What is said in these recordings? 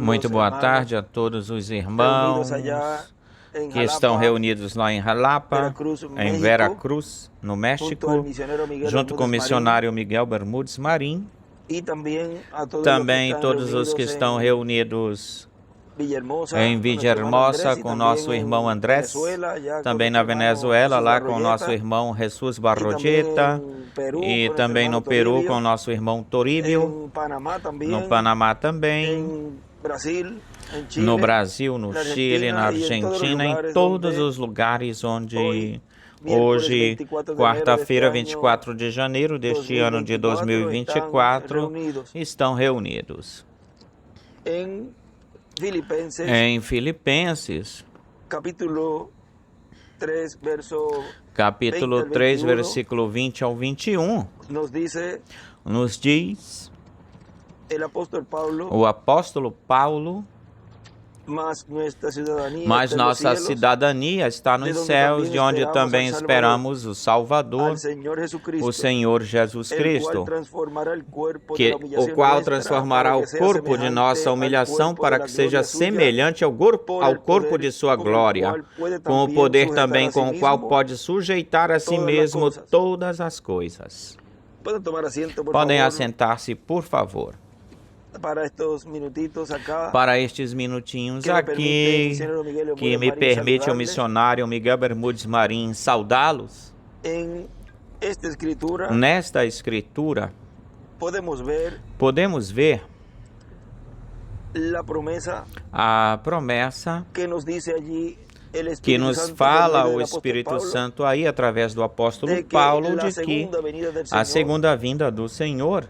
Muito boa tarde a todos os irmãos que estão reunidos lá em Jalapa, em Veracruz, no México, junto com o missionário Miguel Bermúdez Marim, também todos os que estão reunidos em Villahermosa com nosso irmão Andrés, também na Venezuela, lá com nosso irmão Jesus Barroyeta, e também no Peru com nosso irmão Toribio, no Panamá também, no Brasil, no Chile, na Argentina, em todos os lugares onde hoje, quarta-feira, 24 de janeiro deste ano de 2024, estão reunidos. Em Filipenses, capítulo 3, versículo 20 ao 21, nos diz o apóstolo Paulo: mas nossa cidadania está nos céus, de onde também esperamos o Salvador, o Senhor Jesus Cristo, o qual transformará o corpo de nossa humilhação para que seja semelhante ao corpo de sua glória, com o poder também com o qual pode sujeitar a si mesmo todas as coisas. Podem assentar-se, por favor. Para estes minutinhos aqui, que me permite o missionário Miguel Bermúdez Marim saudá-los. Nesta escritura, podemos ver a promessa que nos fala o Espírito Santo aí, através do apóstolo Paulo, de que a segunda vinda do Senhor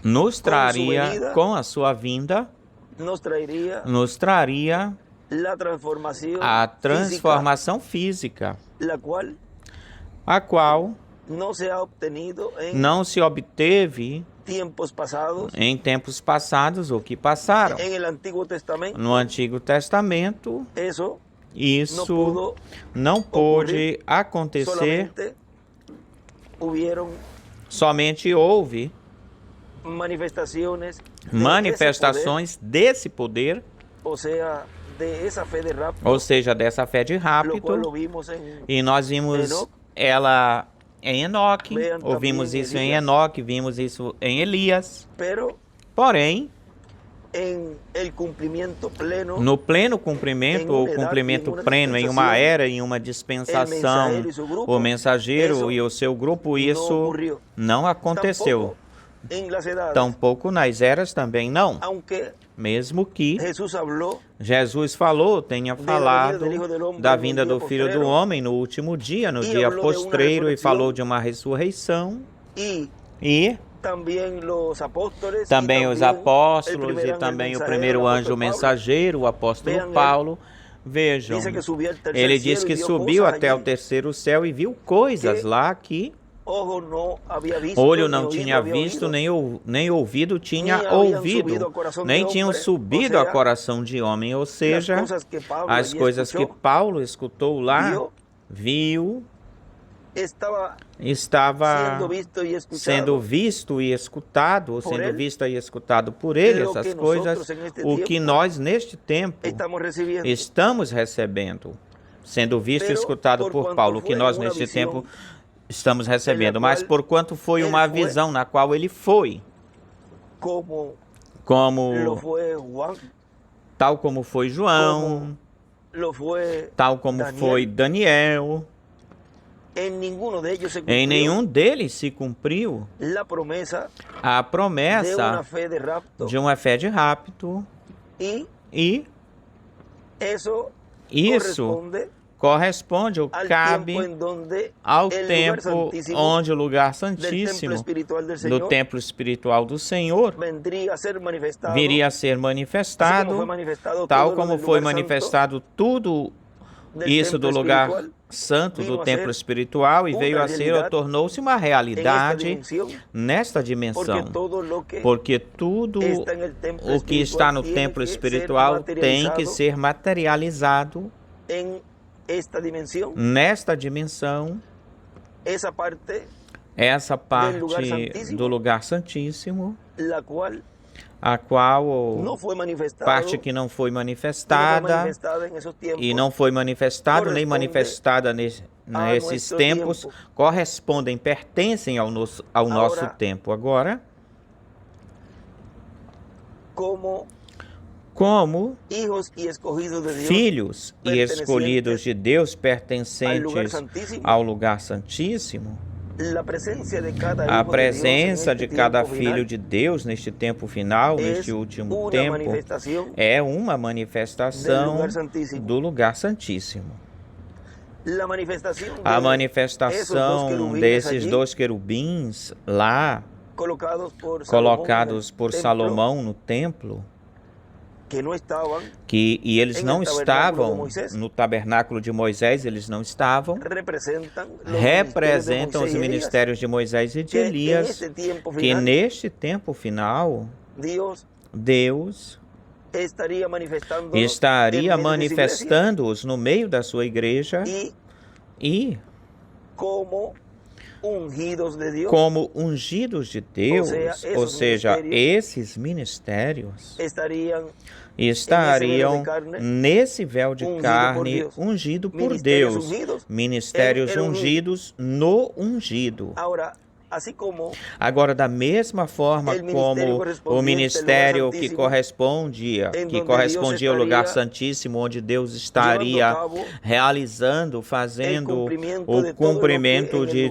nos traria com a sua vinda, nos traria a transformação física, a qual não se obteve em tempos passados ou que passaram. No Antigo Testamento, isso não pôde acontecer. Somente houve manifestações desse poder, ou seja, dessa fé de rapto, e nós vimos ela em Enoque, ouvimos isso em Enoque, vimos isso em Elias. Porém, no pleno cumprimento, ou cumprimento pleno, em uma era, em uma dispensação, o mensageiro e o seu grupo, isso não aconteceu. Tampouco nas eras também não. Mesmo que Jesus tenha falado da vinda do Filho do Homem no último dia, no dia postreiro, e falou de uma ressurreição, e também os apóstolos e também o primeiro anjo mensageiro, o apóstolo Paulo. Vejam, ele diz que subiu até o terceiro céu e viu coisas lá que olho não tinha visto, nem ouvido tinha ouvido, nem tinham subido ao coração de homem. Ou seja, as coisas que Paulo escutou lá, viu, estava sendo visto e escutado, ou sendo vista e escutado por ele, essas coisas, o que nós neste tempo estamos recebendo, sendo visto e escutado por Paulo, o que nós neste tempo estamos recebendo, mas porquanto foi uma visão na qual ele foi, tal como foi João, tal como foi Daniel. Em nenhum deles se cumpriu a promessa de uma fé de rapto, e isso corresponde ou cabe ao tempo onde o lugar santíssimo do templo espiritual do Senhor viria a ser manifestado, tal como foi manifestado tudo isso do lugar santo do templo espiritual, e veio a ser ou tornou-se uma realidade nesta dimensão, porque tudo o que está no templo espiritual tem que ser materializado nesta dimensão, essa parte do lugar santíssimo, a qual parte que não foi manifestada e não foi manifestado nem manifestada nesses tempos, correspondem, pertencem ao nosso tempo. Agora, como filhos e escolhidos de Deus, pertencentes ao lugar santíssimo, a presença de cada filho de Deus neste tempo final, neste último tempo, é uma manifestação do lugar santíssimo. A manifestação desses dois querubins lá, colocados por Salomão no templo, e eles não estavam no tabernáculo de Moisés, eles não estavam, representam os ministérios de Moisés e de Elias, que neste tempo final, Deus estaria manifestando-os no meio da sua igreja e como ungidos de Deus, ou seja, esses ministérios estariam nesse véu de carne ungido por Deus, ministérios ungidos no ungido. Agora, da mesma forma como o ministério que correspondia ao lugar santíssimo, onde Deus estaria realizando, fazendo o cumprimento de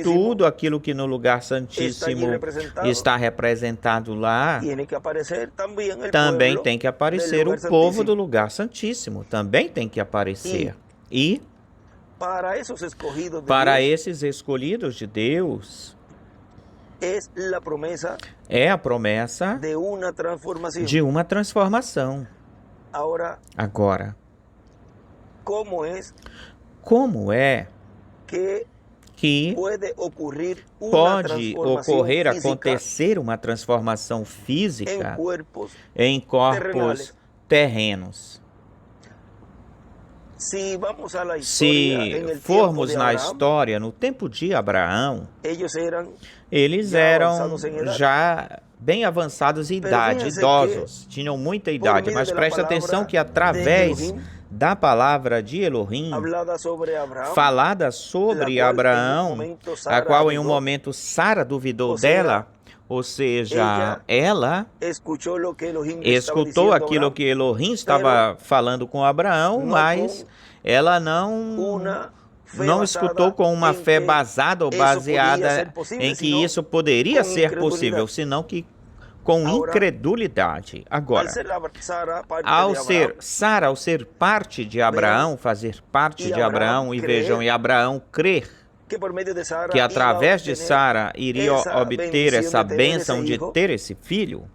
tudo aquilo que no lugar santíssimo está representado lá, também tem que aparecer o povo do lugar santíssimo, também tem que aparecer. E para esses escolhidos de Deus, é a promessa de uma transformação. Agora, como é que pode acontecer uma transformação física em corpos terrenos? Se formos na história, no tempo de Abraão, eles eram já bem avançados em idade, idosos, tinham muita idade, mas preste atenção que através da palavra de Elohim, falada sobre Abraão, a qual em um momento Sara duvidou dela, ou seja, ela escutou aquilo que Elohim estava falando com Abraão, mas ela não escutou com uma fé basada ou baseada em que isso poderia ser possível, senão que com incredulidade. Agora, Sara, ao ser parte de Abraão, fazer parte de Abraão, e vejam, e Abraão crer que através de Sara iria obter essa bênção de ter esse filho,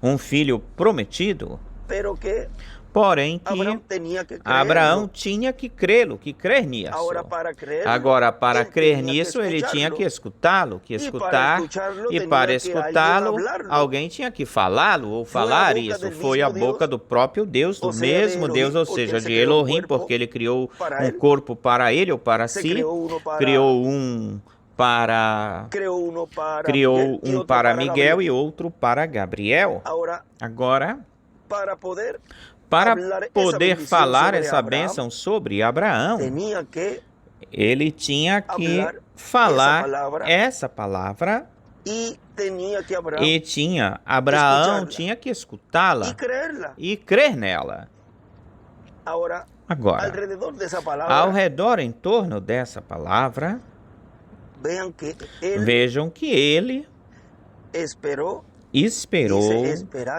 um filho prometido, porém que Abraão tinha que crê-lo, que crer nisso. Agora, para crer nisso, ele tinha que escutá-lo, e para escutá-lo, alguém tinha que falá-lo ou falar isso. Foi a boca do próprio Deus, do mesmo Deus, ou seja, de Elohim, porque ele criou um corpo para ele ou para si, criou um para Miguel e outro para Gabriel. Agora, para poder falar essa bênção sobre Abraão, ele tinha que falar essa palavra Abraão tinha que escutá-la e crer nela. Agora, ao redor, em torno dessa palavra, vejam que ele esperou,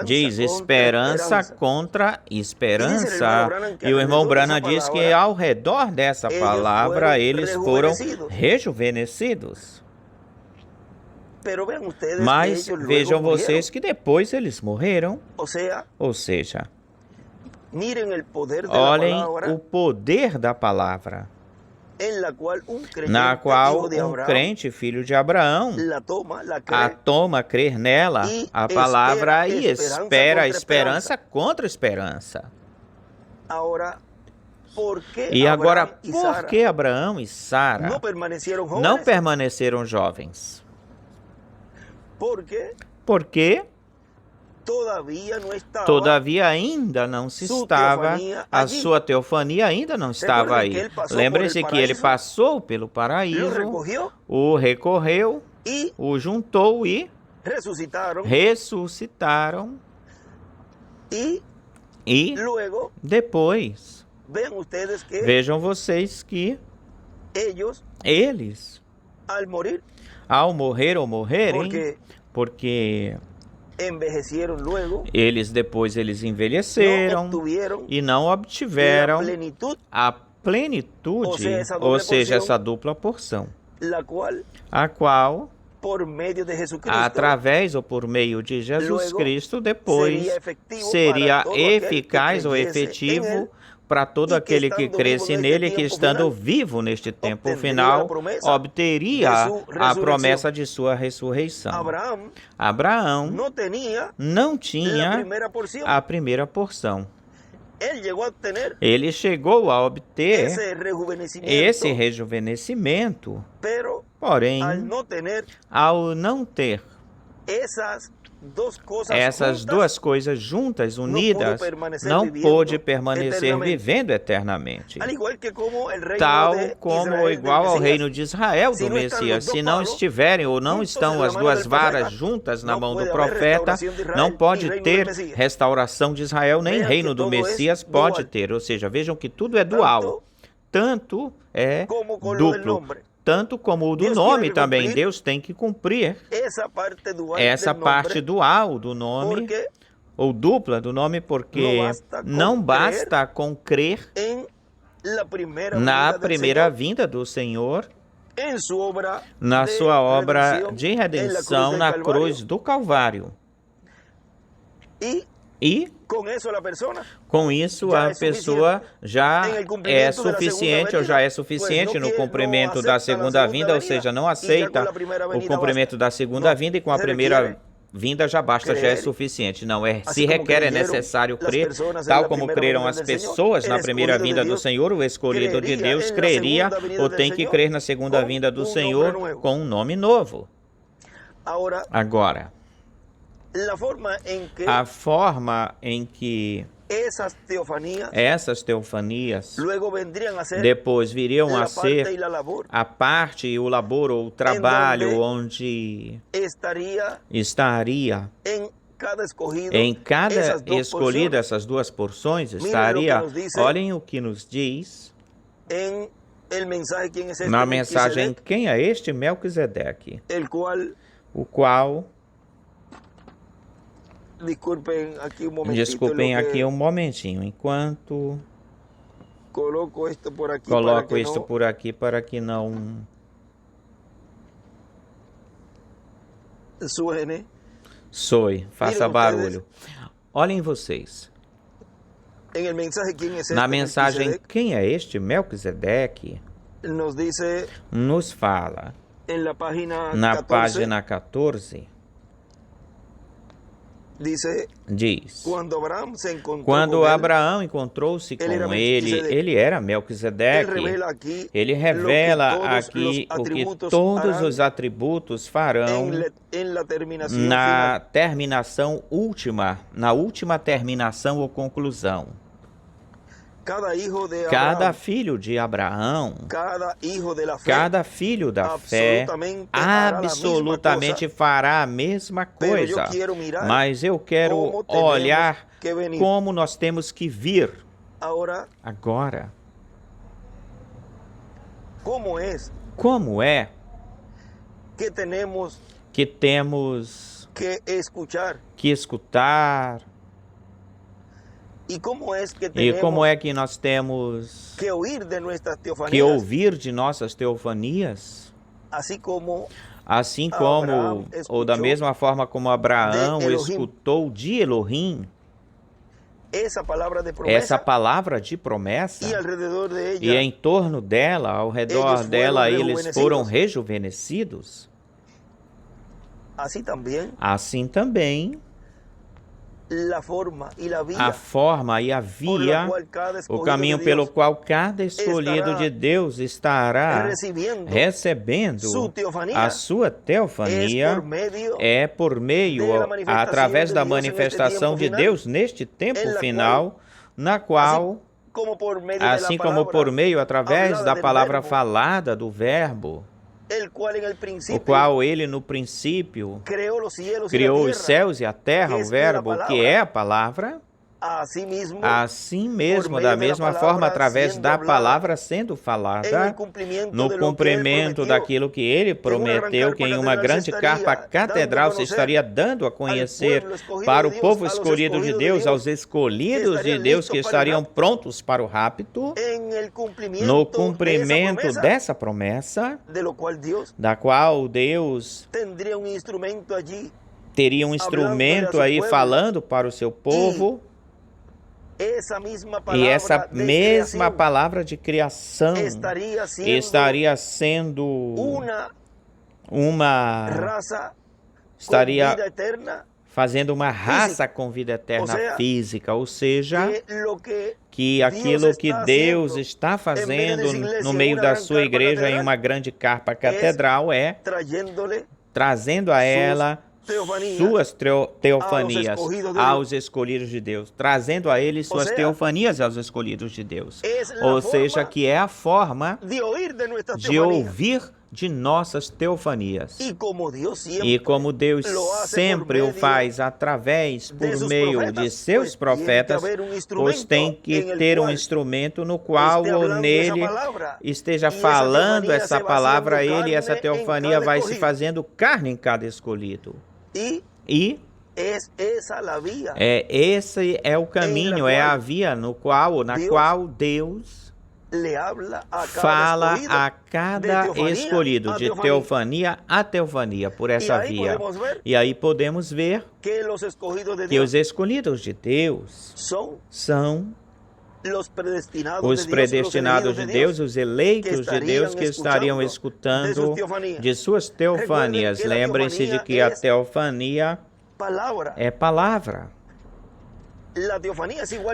diz esperança contra esperança. E o irmão Branham diz que ao redor dessa palavra eles foram rejuvenescidos. Mas vejam vocês que depois eles morreram. Ou seja, olhem o poder da palavra, na qual um crente, filho de Abraão, a toma, crer nela, a palavra, e espera a esperança contra a esperança. E agora, por que Abraão e Sara não permaneceram jovens? Porque Todavia ainda não se estava, a sua teofania ainda não estava aí. Lembre-se que ele passou pelo paraíso, o recorreu, o juntou e ressuscitaram. E depois, vejam vocês que eles, ao morrer ou morrerem, porque eles envelheceram e não obtiveram a plenitude, ou seja, essa dupla porção, a qual, através ou por meio de Jesus Cristo, depois seria eficaz ou efetivo para todo aquele que cresce nele, que estando vivo neste tempo final, obteria a promessa de sua ressurreição. Abraão não tinha a primeira porção. Ele chegou a obter esse rejuvenescimento, porém, ao não ter essas duas coisas juntas, unidas, não pôde permanecer vivendo eternamente. Tal como igual ao reino de Israel do Messias. Se não estiverem ou não estão as duas varas juntas na mão do profeta, não pode ter restauração de Israel, nem reino do Messias pode ter. Ou seja, vejam que tudo é dual. Tanto é duplo. Tanto como o do nome também, Deus tem que cumprir essa parte dual do nome, ou dupla do nome, porque não basta com crer na primeira vinda do Senhor, na sua obra de redenção na cruz do Calvário. E com isso a pessoa já é suficiente ou já é suficiente no cumprimento da segunda vinda, ou seja, não aceita o cumprimento da segunda vinda e com a primeira vinda já basta, já é suficiente. Não, se requer, é necessário crer, tal como creram as pessoas na primeira vinda do Senhor, o escolhido de Deus creria ou tem que crer na segunda vinda do Senhor com um nome novo. Agora, a forma em que essas teofanias depois viriam a ser a parte e o labor ou o trabalho onde estaria em cada escolhida essas duas porções, estaria, olhem o que nos diz na mensagem, quem é este Melquisedeque, o qual... Desculpem aqui um momentinho, enquanto coloco isto por aqui para que não soe, faça barulho. Olhem vocês. Na mensagem, quem é este Melquisedeque? Nos fala na página 14. Diz, quando Abraão encontrou-se com ele era Melquisedeque. Ele revela aqui o que todos os atributos farão na terminação última, na última terminação ou conclusão. Cada filho de Abraão, cada filho da fé, absolutamente fará a mesma coisa. Mas eu quero olhar como nós temos que vir agora. Como é que temos que escutar? E como é que nós temos que ouvir de nossas teofanias? Assim como, ou da mesma forma como Abraão escutou de Elohim, essa palavra de promessa, e em torno dela, ao redor dela, eles foram rejuvenescidos. Assim também, a forma e a via, o caminho pelo qual cada escolhido de Deus estará recebendo a sua teofania, é por meio, através da manifestação de Deus neste tempo final, na qual, assim como por meio, através da palavra falada do Verbo, o qual ele no princípio criou os céus e a terra, o Verbo, que é a palavra, assim mesmo, da mesma forma, através da palavra sendo falada, no cumprimento daquilo que ele prometeu, que em uma grande carpa catedral se estaria dando a conhecer para o povo escolhido de Deus, aos escolhidos de Deus que estariam prontos para o rapto, no cumprimento dessa promessa, da qual Deus teria um instrumento aí falando para o seu povo. E essa mesma palavra de criação estaria sendo estaria fazendo uma raça com vida eterna física, ou seja, que aquilo que Deus está fazendo no meio da sua igreja em uma grande carpa catedral é trazendo a ela suas teofanias aos escolhidos de Deus, trazendo a eles suas teofanias aos escolhidos de Deus. Ou seja, que é a forma de ouvir de nossas teofanias. E como Deus sempre o faz através, por meio de seus profetas, pois tem que ter um instrumento no qual ou nele esteja falando essa palavra a ele, e essa teofania vai se fazendo carne em cada escolhido. E esse é o caminho, é a via na qual Deus fala a cada escolhido, de teofania a teofania, por essa via. E aí podemos ver que os escolhidos de Deus são os predestinados de Deus, os eleitos de Deus que estariam escutando de suas teofanias. Lembrem-se de que a teofania é palavra.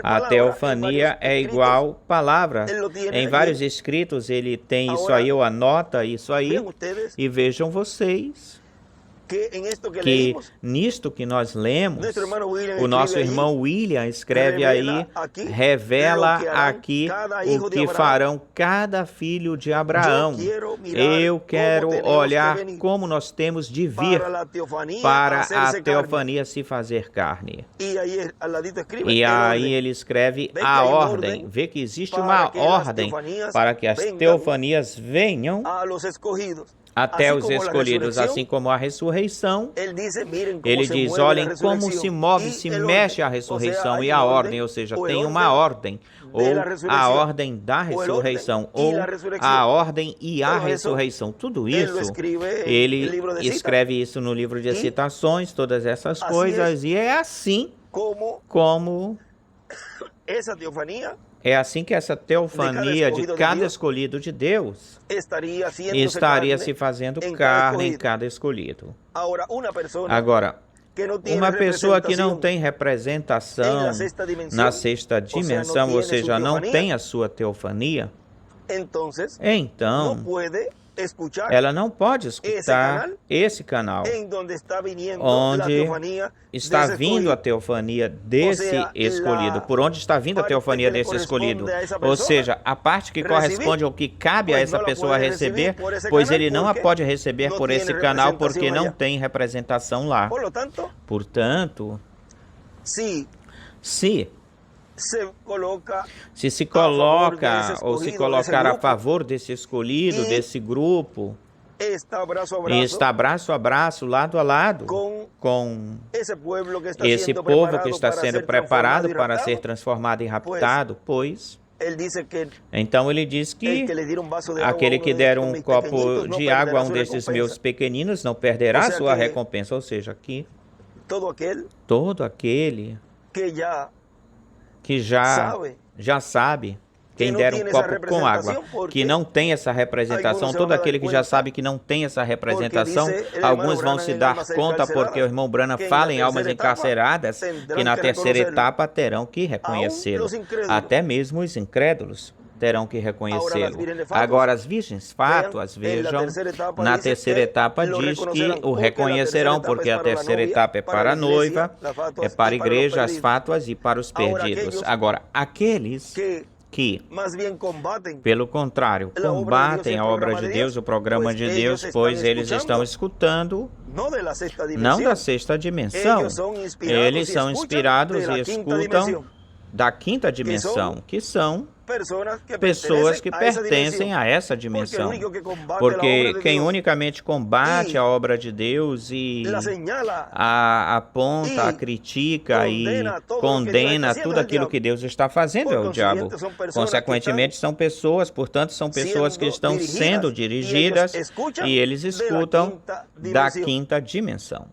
A teofania é igual palavra. Em vários escritos ele tem isso aí, ou anota isso aí, e vejam vocês que nisto que nós lemos, o nosso irmão William escreve aí, revela aqui o que farão cada filho de Abraão. Eu quero olhar como nós temos de vir para a teofania se fazer carne. E aí ele escreve a ordem. Vê que existe uma ordem para que as teofanias venham até os escolhidos, assim como a ressurreição. Ele diz, olhem como se move, se mexe a ressurreição e a ordem, ou seja, tem uma ordem, ou a ordem da ressurreição, ou a ordem e a ressurreição. Tudo isso, ele escreve isso no livro de Citações, todas essas coisas, e é assim como é assim que essa teofania de cada escolhido de Deus estaria se fazendo carne em cada escolhido. Agora, uma pessoa que não tem representação na sexta dimensão, ou seja, não tem a sua teofania, então ela não pode escutar esse canal onde está vindo a teofania desse escolhido. Por onde está vindo a teofania desse escolhido? Ou seja, a parte que corresponde ao que cabe a essa pessoa receber, pois ele não a pode receber por esse canal porque não tem representação lá. Portanto, se se coloca ou se colocar a favor desse escolhido, desse grupo, e está braço a braço, lado a lado, com esse povo que está sendo preparado para ser transformado e raptado, pois então ele diz que aquele que der um copo de água a um desses meus pequeninos não perderá sua recompensa, ou seja, que todo aquele que já sabe quem der um copo com água, que não tem essa representação, todo aquele que já sabe que não tem essa representação, alguns vão se dar conta porque o irmão Branham fala em almas encarceradas que na terceira etapa terão que reconhecê-lo. Até mesmo os incrédulos terão que reconhecê-lo. Agora, as virgens fátuas, vejam, na terceira etapa diz que o reconhecerão, porque a terceira etapa é para a noiva, é para a igreja, as fátuas e para os perdidos. Agora, aqueles que, pelo contrário, combatem a obra de Deus, o programa de Deus, pois eles estão escutando, não da sexta dimensão, eles são inspirados e escutam da quinta dimensão, que são pessoas que pertencem a essa dimensão. Porque quem unicamente combate a obra de Deus e aponta, critica e condena tudo aquilo que Deus está fazendo é o diabo. Consequentemente, são pessoas, portanto, são pessoas que estão sendo dirigidas e eles escutam da quinta dimensão.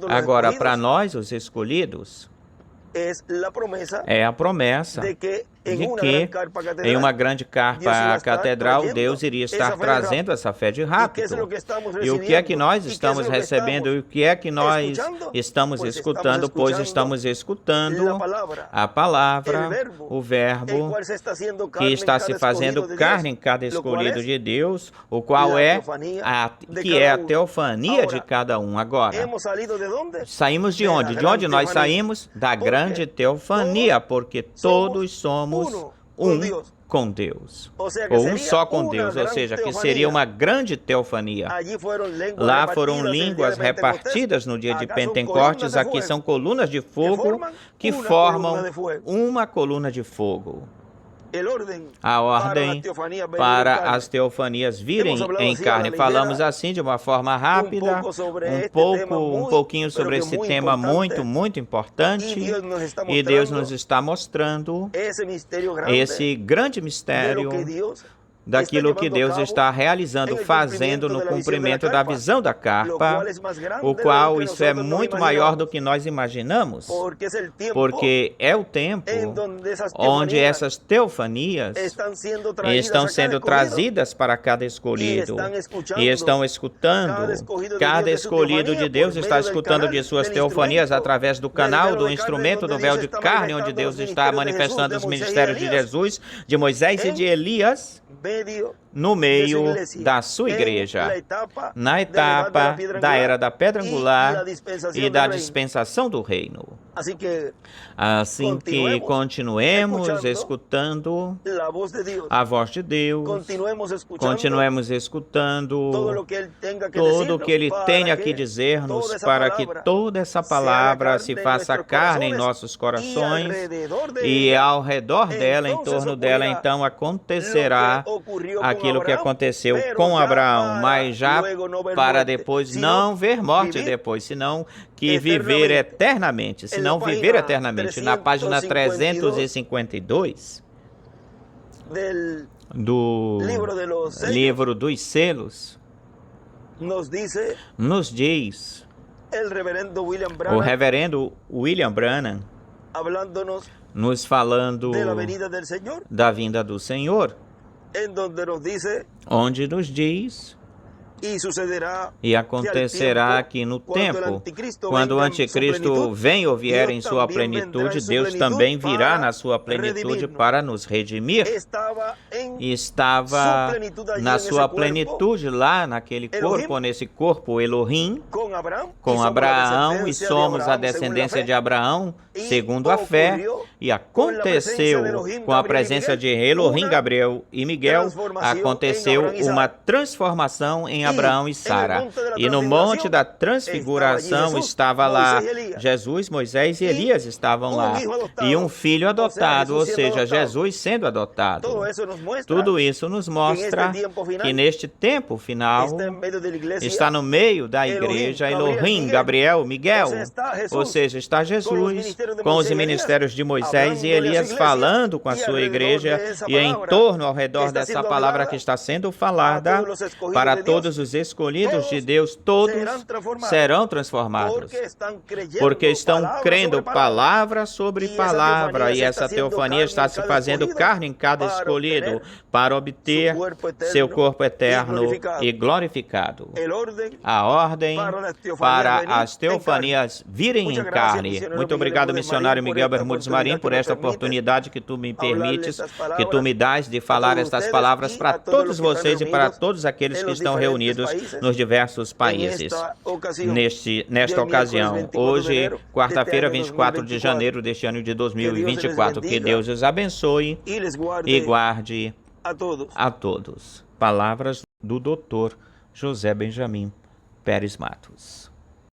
Agora, para nós, os escolhidos, é a promessa de que em uma grande carpa catedral Deus iria estar trazendo essa fé de rápido. E o que é que nós estamos recebendo? E o que é que nós estamos escutando? Pois estamos escutando a palavra, o verbo que está se fazendo carne em cada escolhido de Deus, o qual é a teofania de cada um. Agora, saímos de onde? De onde nós saímos? Da grande teofania, porque todos somos um com Deus, ou um só com Deus, ou seja, que seria uma grande teofania. Lá foram línguas repartidas no dia de Pentecostes, aqui são colunas de fogo que formam uma coluna de fogo. A ordem para as teofanias virem em carne. Falamos assim de uma forma rápida, um pouquinho sobre esse tema muito importante. E Deus nos está mostrando esse grande mistério daquilo que Deus está realizando, fazendo no cumprimento da visão da carpa, o qual isso é muito maior do que nós imaginamos, porque é o tempo onde essas teofanias estão sendo trazidas para cada escolhido e estão escutando. Cada escolhido de Deus está escutando de suas teofanias através do canal, do instrumento do véu de carne, onde Deus está manifestando os ministérios de Jesus, de Moisés e de Elias, no meio da sua igreja, na etapa da era da pedra angular e da dispensação do reino. Assim que continuemos escutando a voz de Deus, continuemos escutando tudo o que Ele tenha que dizer-nos para que toda essa palavra se faça carne em nossos corações e ao redor dela, em torno dela, então acontecerá aquilo que aconteceu com Abraão, mas já para depois não ver morte depois, senão que viver eternamente, senão viver eternamente. Na página 352 do livro dos selos, nos diz o reverendo William Branham, nos falando da vinda do Senhor, onde nos diz: e acontecerá que no tempo, quando o anticristo vem ou vier em sua plenitude, Deus também virá na sua plenitude para nos redimir. Estava na sua plenitude lá naquele corpo, nesse corpo Elohim, com Abraão, e somos a descendência de Abraão, segundo a fé, e aconteceu com a presença de Elohim, Gabriel e Miguel, aconteceu uma transformação em Abraão e Sara. E no monte da transfiguração estava lá Jesus, Moisés e Elias estavam lá. E um filho adotado, ou seja, Jesus sendo adotado. Tudo isso nos mostra que neste tempo final está no meio da igreja Elohim, Gabriel, Miguel, ou seja, está Jesus com os ministérios de Moisés e Elias falando com a sua igreja e em torno, ao redor dessa palavra que está sendo falada para todos todos os escolhidos de Deus, todos serão transformados, porque estão crendo palavra sobre palavra, e essa teofania está se fazendo carne em cada escolhido, para obter seu corpo eterno e glorificado. A ordem para as teofanias virem em carne. Muito obrigado, missionário Miguel Bermudes Marim, por esta oportunidade que tu me permites, que tu me dás de falar estas palavras para todos vocês e para todos aqueles que estão reunidos nos diversos países. Nesta ocasião, hoje, quarta-feira, 24 de janeiro deste ano de 2024, que Deus os abençoe e guarde a todos. Palavras do Dr. José Benjamin Pérez Matos.